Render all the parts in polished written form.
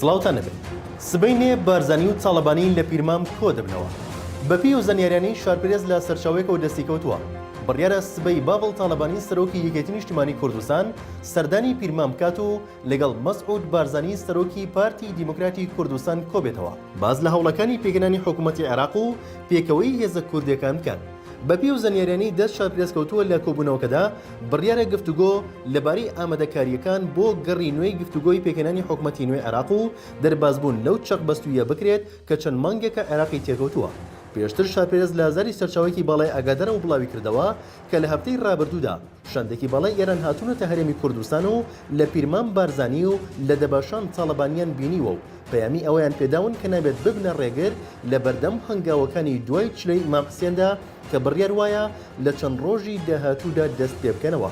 سڵاوتان نەبێت سبەینێ بارزانی و تاڵەبانی لە پیرمام کۆ دەبنەوە بەپی و زەنیاریانەی شارپرێز لە سەرچاوێکەوە دەستی کەوتووە بڕیارە سبەی باڵ تاڵەبانی سەرۆکی یەکێتی نیشتیمانی کوردستان سەردانی پیرمام کات و لەگەڵ مەسعود بارزانی سەرۆکی پارتی دیموکراتی کوردستان کۆبێتەوە باز لە هەوڵەکانی پێگەنانی حکوومەتی عێراق و پێکەوەی هێزە کوردیەکان بکەن بەپی و زەنیاریانەی دەست شارپرێز کەوتووە لە کۆبوونەوەکەدا بڕیارە گفتوگۆ لەبارەی ئامادەکاریەکان بۆ گەڕی نوێی گفتوگۆی پێکەنانی حکوومەتی نوێ عێراق و دەربازبوون لەو چەق بەستویە بکرێت کە چەند مانگێکە عێراقی تێکەوتووە پێشتر شارپرێز لە زاری سەرچاوێکی باڵای ئاگادارە و بڵاوی کردەوە کە لە هەفتەی ڕابردوودا شەندێکی باڵای ئێران هاتوونەتە هەرێمی کوردستان و لە پیرمان بارزانی و لە دەباشان تاڵەبانیان بینیوە و پەیامی ئەوەیان پێداون کە نابێت ببنە ڕێگر لە بەردەم هەنگاوەکانی دوای چلەی ئیمام حسێندا کە بڕیار وایە لە چەند ڕۆژی داهاتوودا دەست پێ بکەنەوە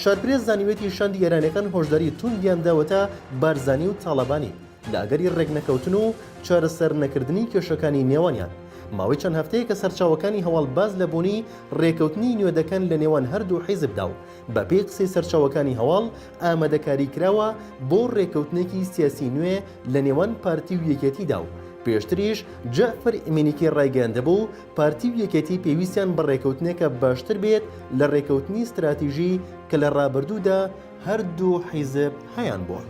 شارپرێز زانیوێتی شاندی ئێرانەکان هۆشداری توندیان داوەتە بارزانی و تاڵەبانی لە ئەگەری ڕێگنەکەوتن و چارەسەر نەکردنی کێشەکانی نێوانیان ماوەی چەند هەفتەیە کە سەرچاوەکانی هەواڵ باز لە بوونی ڕێکەوتنی نوێدەکەن لە نێوان هەردوو حیزبدا و بە پێی قسەی سەرچاوەکانی هەواڵ ئامادەکاری کراوە بۆ ڕێکەوتنێکی سیاسی نوێ لە نێوان پارتی و یەکێتیدا و پێشتریش جەعفەر ئیمینیکی ڕایگەیاندەبوو پارتی و یەکێتی پێویستیان بە ڕێکەوتنێکە باشتر بێت لە ڕێکەوتنی استراتیژی کە لە ڕابردوودا هەردوو حیزب هەیان بووە.